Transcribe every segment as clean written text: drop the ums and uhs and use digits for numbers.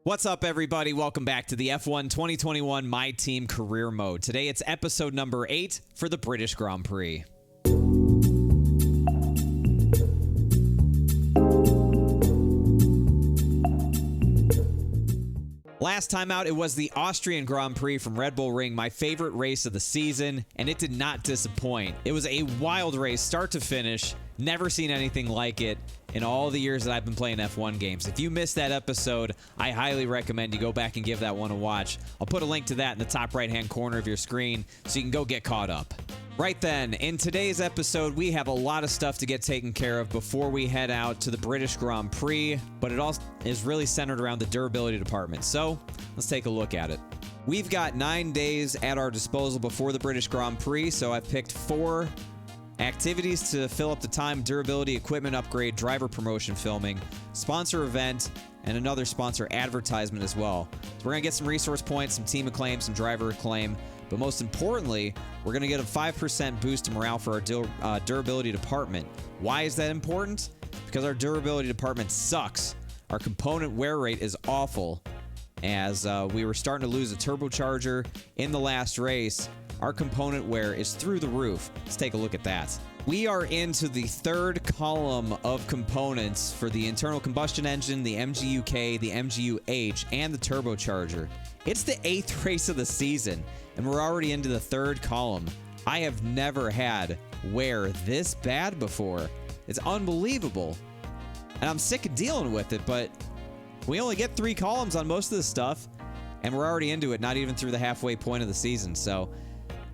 What's up, everybody? Welcome back to the F1 2021 My Team Career Mode. Today, it's episode number 8 for the British Grand Prix. Last time out, it was the Austrian Grand Prix from Red Bull Ring, my favorite race of the season, and it did not disappoint. It was a wild race, start to finish. Never seen anything like it in all the years that I've been playing F1 games. If you missed that episode, I highly recommend you go back and give that one a watch. I'll put a link to that in the top right-hand corner of your screen so you can go get caught up. Right then, in today's episode, we have a lot of stuff to get taken care of before we head out to the British Grand Prix, but it all is really centered around the durability department. So let's take a look at it. We've got 9 days at our disposal before the British Grand Prix, so I've picked 4 activities to fill up the time: durability, equipment upgrade, driver promotion filming, sponsor event, and another sponsor advertisement as well. So we're going to get some resource points, some team acclaim, some driver acclaim, but most importantly, we're going to get a 5% boost to morale for our durability department. Why is that important? Because our durability department sucks. Our component wear rate is awful. As we were starting to lose a turbocharger in the last race, our component wear is through the roof. Let's take a look at that. We are into the third column of components for the internal combustion engine, the MGU-K, the MGU-H, and the turbocharger. It's the 8th race of the season, and we're already into the third column. I have never had wear this bad before. It's unbelievable. And I'm sick of dealing with it, but we only get 3 columns on most of this stuff, and we're already into it, not even through the halfway point of the season. So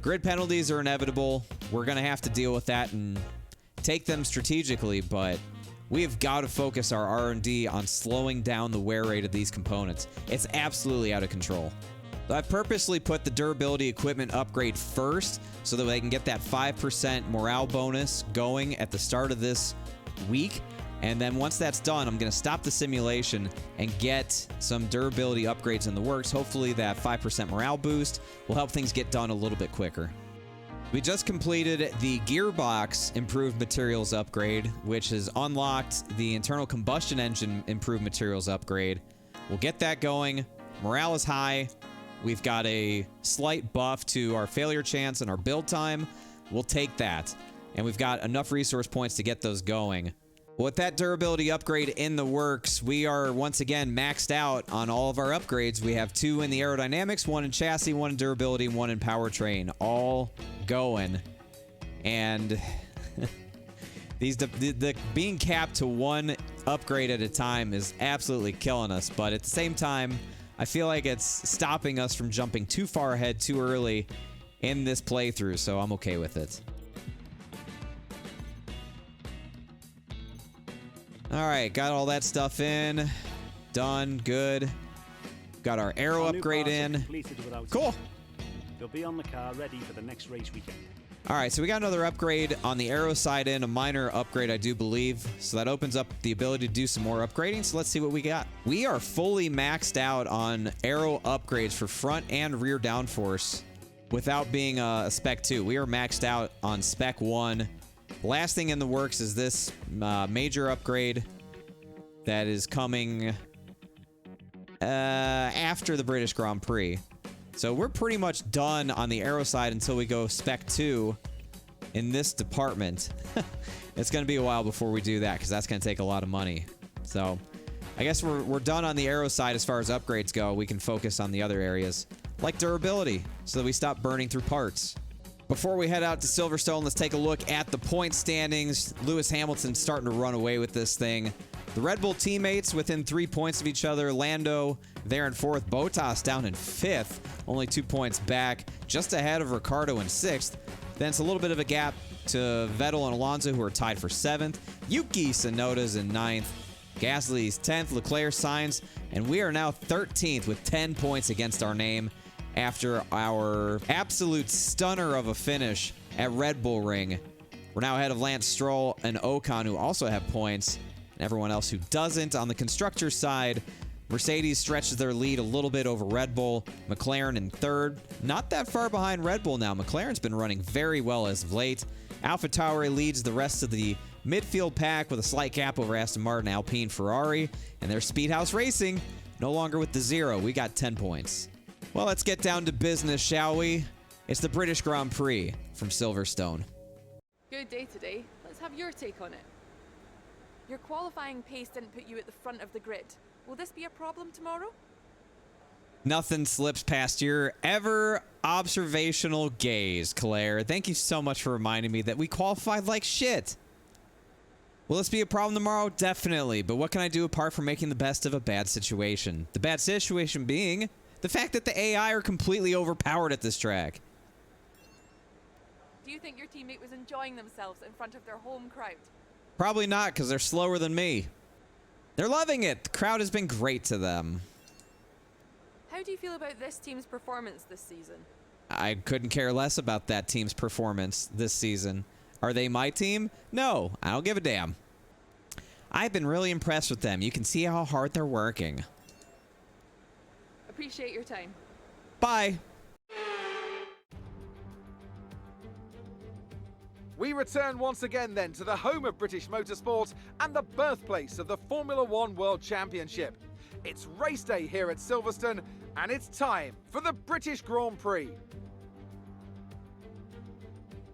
grid penalties are inevitable. We're going to have to deal with that and take them strategically, but we have got to focus our R&D on slowing down the wear rate of these components. It's absolutely out of control. So I've purposely put the durability equipment upgrade first so that they can get that 5% morale bonus going at the start of this week. And then once that's done, I'm going to stop the simulation and get some durability upgrades in the works. Hopefully that 5% morale boost will help things get done a little bit quicker. We just completed the gearbox improved materials upgrade, which has unlocked the internal combustion engine improved materials upgrade. We'll get that going. Morale is high. We've got a slight buff to our failure chance and our build time. We'll take that. And we've got enough resource points to get those going. With that durability upgrade in the works, we are once again maxed out on all of our upgrades. We have 2 in the aerodynamics, 1 in chassis, 1 in durability, and 1 in powertrain, all going. And the being capped to 1 upgrade at a time is absolutely killing us. But at the same time, I feel like it's stopping us from jumping too far ahead too early in this playthrough, so I'm okay with it. All right, got all that stuff done, good. Got our aero upgrade in. Cool. They'll be on the car ready for the next race weekend. All right, so we got another upgrade on the aero side a minor upgrade, I do believe. So that opens up the ability to do some more upgrading. So let's see what we got. We are fully maxed out on aero upgrades for front and rear downforce without being a Spec 2. We are maxed out on Spec 1. Last thing in the works is this major upgrade that is coming after the British Grand Prix. So we're pretty much done on the aero side until we go Spec 2 in this department. It's going to be a while before we do that because that's going to take a lot of money. So I guess we're done on the aero side as far as upgrades go. We can focus on the other areas like durability so that we stop burning through parts. Before we head out to Silverstone, let's take a look at the point standings. Lewis Hamilton's starting to run away with this thing. The Red Bull teammates within 3 points of each other. Lando there in 4th. Bottas down in 5th. Only 2 points back. Just ahead of Ricciardo in 6th. Then it's a little bit of a gap to Vettel and Alonso, who are tied for 7th. Yuki Tsunoda's in 9th. Gasly's 10th. Leclerc, Sainz. And we are now 13th with 10 points against our name after our absolute stunner of a finish at Red Bull Ring. We're now ahead of Lance Stroll and Ocon, who also have points, and everyone else who doesn't. On the constructor side, Mercedes stretches their lead a little bit over Red Bull. McLaren in 3rd. Not that far behind Red Bull now. McLaren's been running very well as of late. AlphaTauri leads the rest of the midfield pack with a slight gap over Aston Martin, Alpine, Ferrari, and their Schildhouse Racing No longer with the 0. We got 10 points. Well, let's get down to business, shall we? It's the British Grand Prix from Silverstone. Good day today. Let's have your take on it. Your qualifying pace didn't put you at the front of the grid. Will this be a problem tomorrow? Nothing slips past your ever observational gaze, Claire. Thank you so much for reminding me that we qualified like shit. Will this be a problem tomorrow? Definitely. But what can I do apart from making the best of a bad situation? The bad situation being the fact that the AI are completely overpowered at this track. Do you think your teammate was enjoying themselves in front of their home crowd? Probably not, because they're slower than me. They're loving it. The crowd has been great to them. How do you feel about this team's performance this season? I couldn't care less about that team's performance this season. Are they my team? No, I don't give a damn. I've been really impressed with them. You can see how hard they're working. Appreciate your time. Bye. We return once again then to the home of British motorsport and the birthplace of the Formula One World Championship. It's race day here at Silverstone and it's time for the British Grand Prix.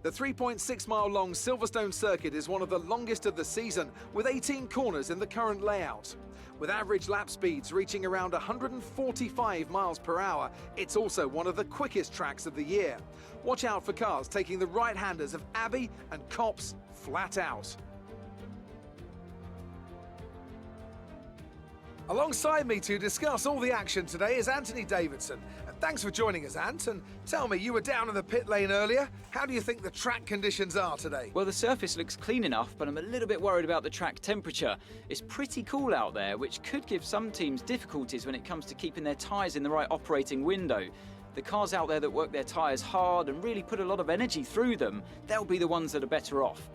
The 3.6-mile long Silverstone circuit is one of the longest of the season, with 18 corners in the current layout. With average lap speeds reaching around 145 miles per hour, it's also one of the quickest tracks of the year. Watch out for cars taking the right-handers of Abbey and Copse flat out. Alongside me to discuss all the action today is Anthony Davidson. Thanks for joining us, Ant, and tell me, you were down in the pit lane earlier. How do you think the track conditions are today? Well, the surface looks clean enough, but I'm a little bit worried about the track temperature. It's pretty cool out there, which could give some teams difficulties when it comes to keeping their tyres in the right operating window. The cars out there that work their tyres hard and really put a lot of energy through them, they'll be the ones that are better off.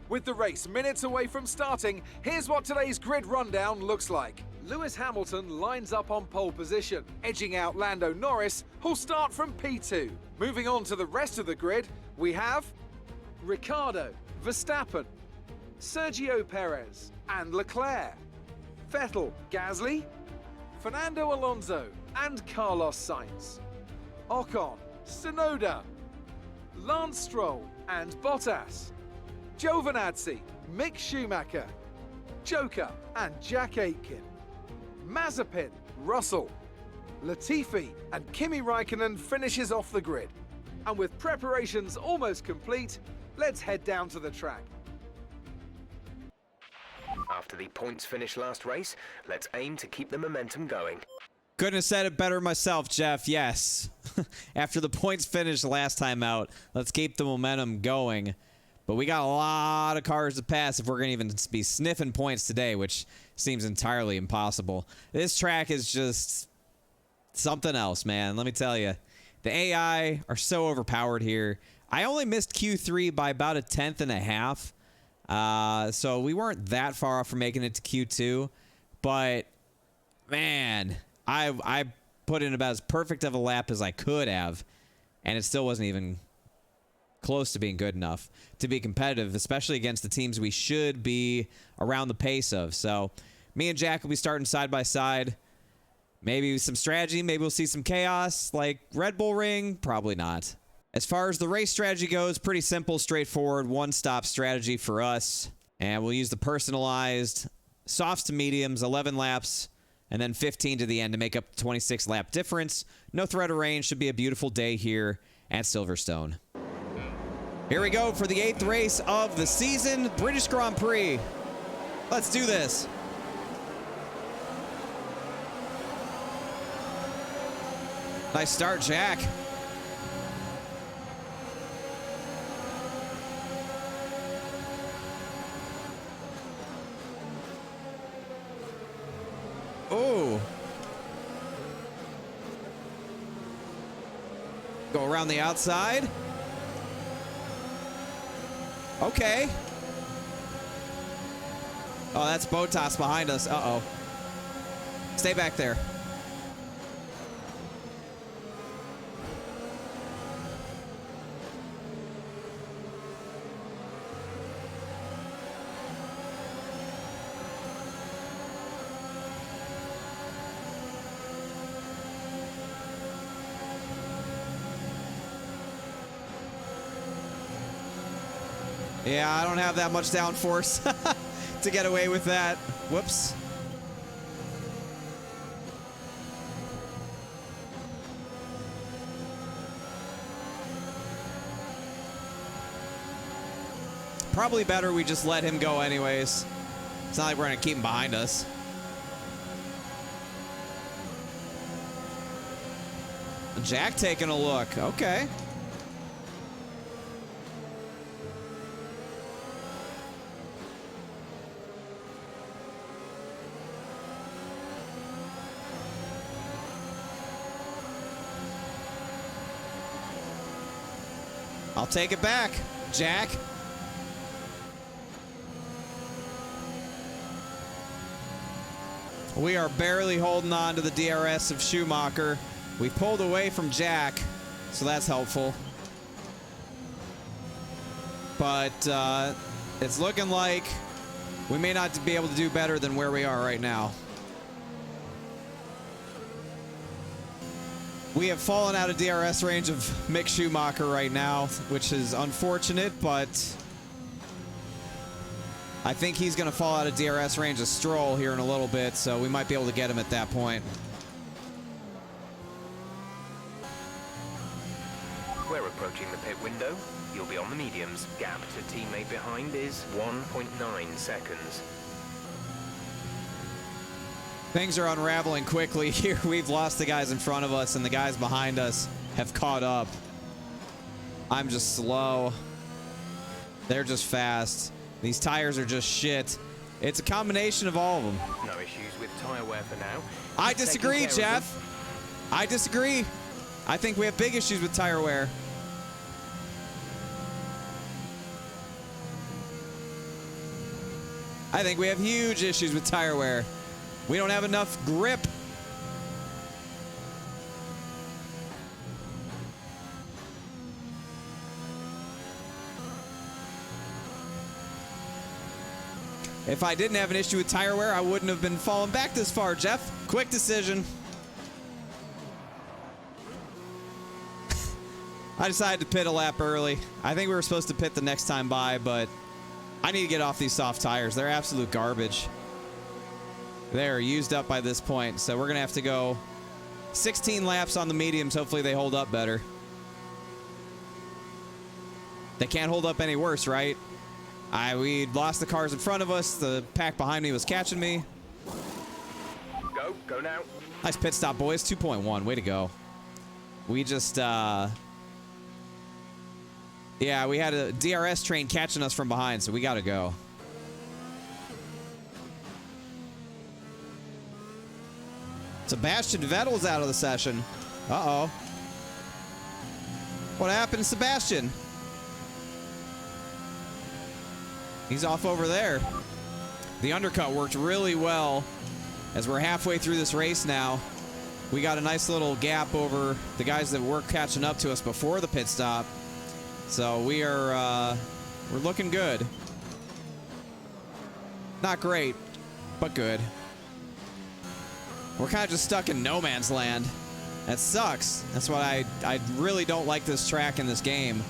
With the race minutes away from starting, here's what today's grid rundown looks like. Lewis Hamilton lines up on pole position, edging out Lando Norris, who'll start from P2. Moving on to the rest of the grid, we have Ricciardo, Verstappen, Sergio Perez and Leclerc, Vettel, Gasly, Fernando Alonso and Carlos Sainz, Ocon, Tsunoda, Lance Stroll and Bottas, Giovinazzi, Mick Schumacher, Joker and Jack Aitken, Mazepin, Russell, Latifi and Kimi Raikkonen finishes off the grid. And with preparations almost complete, let's head down to the track. After the points finish last race, let's aim to keep the momentum going. Couldn't have said it better myself, Jeff. Yes. After the points finished last time out, let's keep the momentum going. But we got a lot of cars to pass if we're going to even be sniffing points today, which seems entirely impossible. This track is just something else, man. Let me tell you. The AI are so overpowered here. I only missed Q3 by about a tenth and a half. So we weren't that far off from making it to Q2. But, man, I put in about as perfect of a lap as I could have. And it still wasn't even close to being good enough to be competitive, especially against the teams we should be around the pace of. So me and Jack will be starting side by side. Maybe some strategy, maybe we'll see some chaos like Red Bull Ring, probably not. As far as the race strategy goes, pretty simple, straightforward, one-stop strategy for us. And we'll use the personalized softs to mediums, 11 laps, and then 15 to the end to make up the 26 lap difference. No threat of rain, should be a beautiful day here at Silverstone. Here we go for the 8th race of the season, British Grand Prix. Let's do this. Nice start, Jack. Oh. Go around the outside. Okay. Oh, that's Bottas behind us. Uh-oh. Stay back there. Yeah, I don't have that much downforce to get away with that. Whoops. Probably better we just let him go anyways. It's not like we're going to keep him behind us. Jack taking a look. Okay. I'll take it back, Jack. We are barely holding on to the DRS of Schumacher. We pulled away from Jack, so that's helpful. But it's looking like we may not be able to do better than where we are right now. We have fallen out of DRS range of Mick Schumacher right now, which is unfortunate, but I think he's going to fall out of DRS range of Stroll here in a little bit, so we might be able to get him at that point. We're approaching the pit window. You'll be on the mediums. Gap to teammate behind is 1.9 seconds. Things are unraveling quickly here. We've lost the guys in front of us, and the guys behind us have caught up. I'm just slow. They're just fast. These tires are just shit. It's a combination of all of them. No issues with tire wear for now. I disagree, Jeff. I disagree. I think we have big issues with tire wear. I think we have huge issues with tire wear. We don't have enough grip. If I didn't have an issue with tire wear, I wouldn't have been falling back this far, Jeff. Quick decision. I decided to pit a lap early. I think we were supposed to pit the next time by, but I need to get off these soft tires. They're absolute garbage. They're used up by this point, so we're going to have to go 16 laps on the mediums. Hopefully they hold up better. They can't hold up any worse, right? We lost the cars in front of us. The pack behind me was catching me. Go now. Nice pit stop, boys. 2.1. Way to go. We just, yeah, we had a DRS train catching us from behind, so we got to go. Sebastian Vettel's out of the session. Uh-oh. What happened to Sebastian? He's off over there. The undercut worked really well. As we're halfway through this race now, we got a nice little gap over the guys that were catching up to us before the pit stop. So we're looking good. Not great, but good. We're kind of just stuck in no man's land. That sucks. That's why I really don't like this track in this game.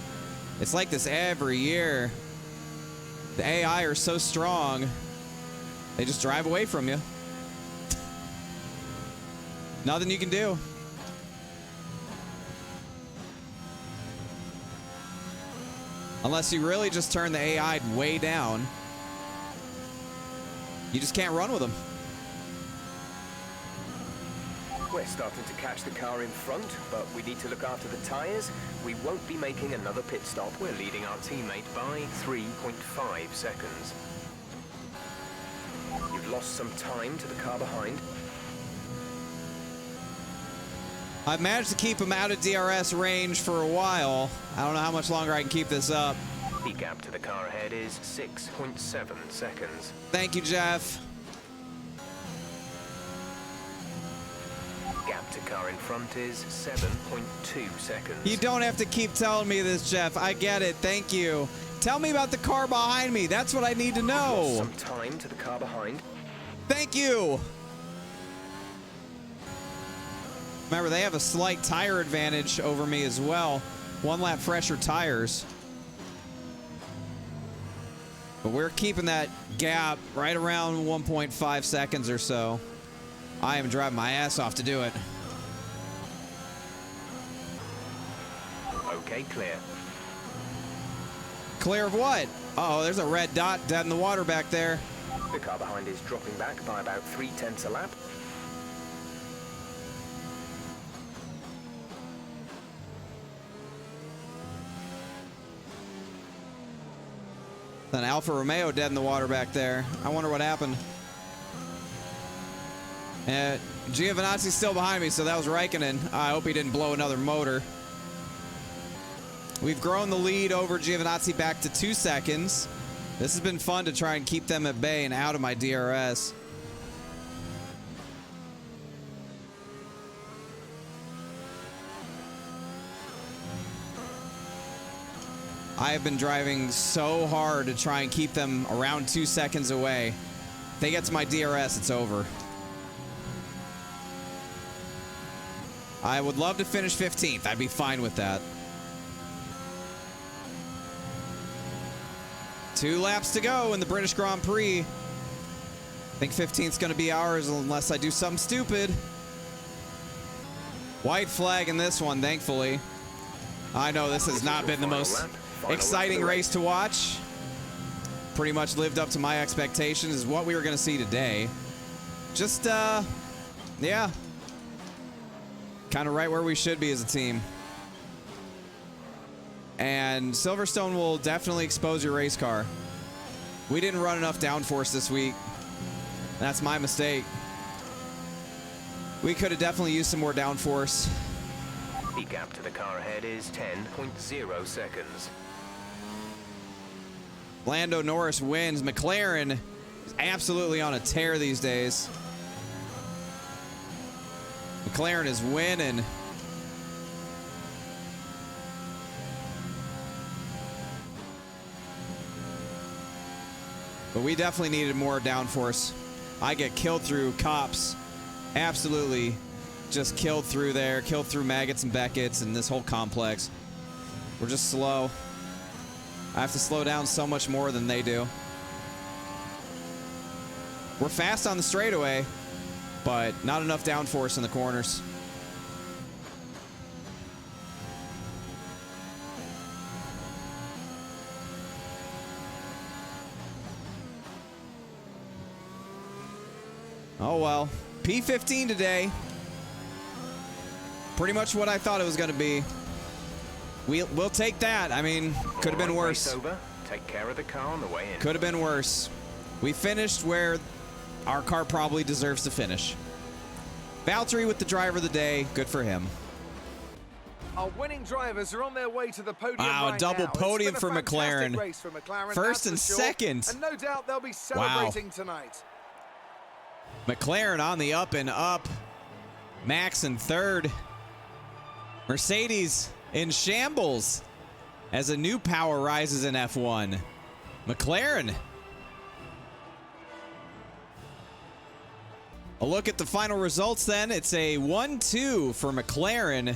It's like this every year. The AI are so strong, they just drive away from you. Nothing you can do. Unless you really just turn the AI way down. You just can't run with them. We're starting to catch the car in front, but we need to look after the tyres. We won't be making another pit stop. We're leading our teammate by 3.5 seconds. You've lost some time to the car behind. I've managed to keep him out of DRS range for a while. I don't know how much longer I can keep this up. The gap to the car ahead is 6.7 seconds. Thank you, Jeff. Gap to car in front is 7.2 seconds. You don't have to keep telling me this, Jeff. I get it. Thank you. Tell me about the car behind me. That's what I need to know. Some time to the car behind. Thank you. Remember, they have a slight tire advantage over me as well. 1 lap fresher tires. But we're keeping that gap right around 1.5 seconds or so. I am driving my ass off to do it. Okay, clear. Clear of what? Uh oh, there's a red dot dead in the water back there. The car behind is dropping back by about 0.3 a lap. An Alfa Romeo dead in the water back there. I wonder what happened. Giovinazzi's still behind me, so that was Raikkonen. I hope he didn't blow another motor. We've grown the lead over Giovinazzi back to 2 seconds. This has been fun to try and keep them at bay and out of my DRS. I have been driving so hard to try and keep them around 2 seconds away. If they get to my DRS, it's over. I would love to finish 15th. I'd be fine with that. 2 laps to go in the British Grand Prix. I think 15th's going to be ours unless I do something stupid. White flag in this one, thankfully. I know this has not been the most exciting race to watch. Pretty much lived up to my expectations, is what we were going to see today. Just, yeah. Kind of right where we should be as a team. And Silverstone will definitely expose your race car. We didn't run enough downforce this week. That's my mistake. We could have definitely used some more downforce. The gap to the car ahead is 10.0 seconds. Lando Norris wins. McLaren is absolutely on a tear these days. McLaren is winning. But we definitely needed more downforce. I get killed through cops. Absolutely just killed through there. Killed through Maggots and Beckett's and this whole complex. We're just slow. I have to slow down so much more than they do. We're fast on the straightaway, but not enough downforce in the corners. Oh well, P15 today. Pretty much what I thought it was going to be. We'll take that. I mean, could have been worse. Over. Take care of the car on the way in. Could have been worse. We finished where our car probably deserves to finish. Valtteri with the driver of the day. Good for him. Our winning drivers are on their way to the podium. Wow, right a double now. podium It's for been a fantastic McLaren. race for McLaren. First that's and for sure. second. And no doubt they'll be celebrating tonight. McLaren on the up and up. Max in third. Mercedes in shambles as a new power rises in F1. McLaren. A look at the final results then. It's a 1-2 for McLaren.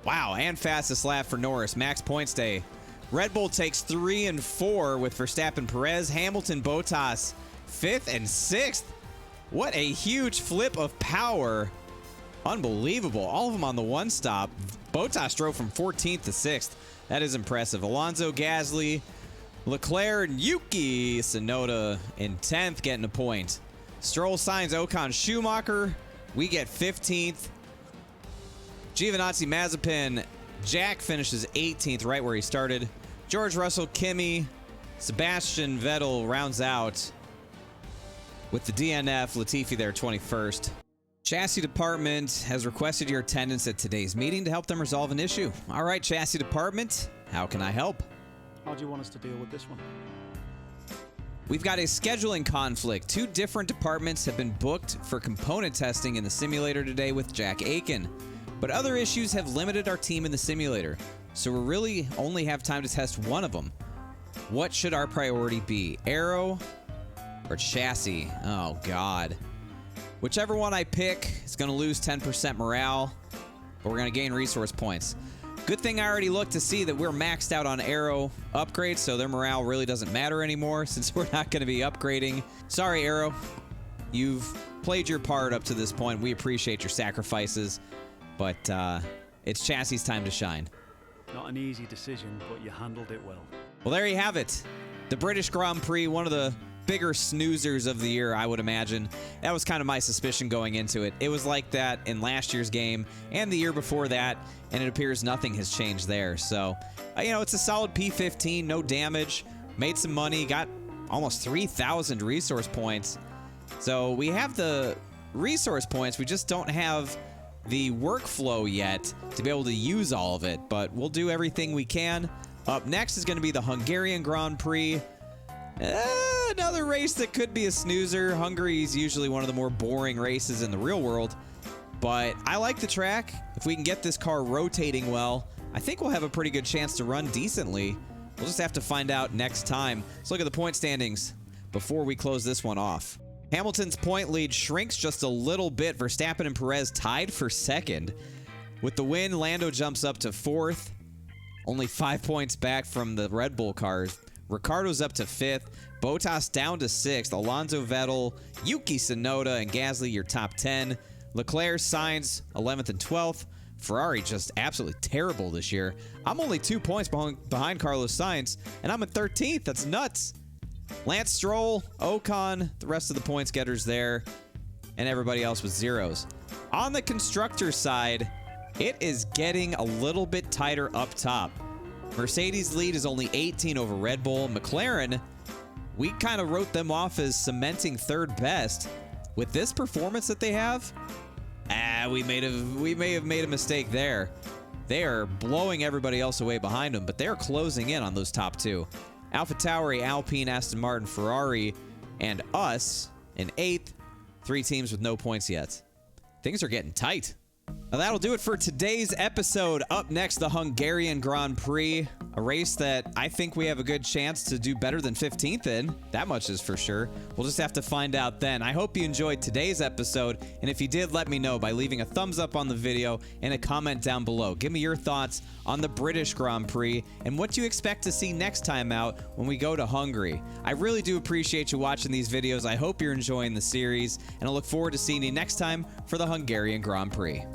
Wow, and fastest lap for Norris. Max points day. Red Bull takes 3 and 4 with Verstappen, Perez, Hamilton, Bottas 5th and 6th. What a huge flip of power. Unbelievable. All of them on the one stop. Bottas drove from 14th to 6th. That is impressive. Alonso, Gasly, Leclerc, and Yuki Tsunoda in 10th getting a point. Stroll, Sainz, Ocon, Schumacher. We get 15th. Giovinazzi, Mazepin, Jack finishes 18th, right where he started. George Russell, Kimi, Sebastian Vettel rounds out with the DNF. Latifi there, 21st. Chassis department has requested your attendance at today's meeting to help them resolve an issue. All right, chassis department, how can I help? How do you want us to deal with this one? We've got a scheduling conflict. 2 different departments have been booked for component testing in the simulator today with Jack Aiken. But other issues have limited our team in the simulator, so we really only have time to test one of them. What should our priority be? Aero or chassis? Oh, God. Whichever one I pick is going to lose 10% morale, but we're going to gain resource points. Good thing I already looked to see that we're maxed out on aero upgrades, so their morale really doesn't matter anymore since we're not going to be upgrading. Sorry, aero. You've played your part up to this point. We appreciate your sacrifices, but it's Chassis' time to shine. Not an easy decision, but you handled it well. Well, there you have it. The British Grand Prix, one of the bigger snoozers of the year, I would imagine. That was kind of my suspicion going into it. It was like that in last year's game and the year before that, and it appears nothing has changed there. So, it's a solid P15, no damage, made some money, got almost 3,000 resource points. So we have the resource points, we just don't have the workflow yet to be able to use all of it, but we'll do everything we can. Up next is going to be the Hungarian Grand Prix. Another race that could be a snoozer. Hungary is usually one of the more boring races in the real world, but I like the track. If we can get this car rotating well, I think we'll have a pretty good chance to run decently. We'll just have to find out next time. Let's look at the point standings before we close this one off. Hamilton's point lead shrinks just a little bit. Verstappen and Perez tied for second. With the win, Lando jumps up to fourth, only 5 points back from the Red Bull cars. Ricciardo's up to fifth. Bottas down to sixth. Alonso, Vettel, Yuki Tsunoda, and Gasly your top 10. Leclerc, Sainz 11th and 12th. Ferrari just absolutely terrible this year. I'm only 2 points behind Carlos Sainz, and I'm at 13th. That's nuts. Lance Stroll, Ocon, the rest of the points getters there, and everybody else with zeros. On the constructor side, it is getting a little bit tighter up top. Mercedes' lead is only 18 over Red Bull. McLaren, we kind of wrote them off as cementing third best. With this performance that they have, we may have made a mistake there. They are blowing everybody else away behind them, but they're closing in on those top two. AlphaTauri, Alpine, Aston Martin, Ferrari, and us in 8th. 3 teams with no points yet. Things are getting tight. Now that'll do it for today's episode. Up next, the Hungarian Grand Prix, a race that I think we have a good chance to do better than 15th in. That much is for sure. We'll just have to find out then. I hope you enjoyed today's episode, and if you did, let me know by leaving a thumbs up on the video and a comment down below. Give me your thoughts on the British Grand Prix and what you expect to see next time out when we go to Hungary. I really do appreciate you watching these videos. I hope you're enjoying the series, and I look forward to seeing you next time for the Hungarian Grand Prix.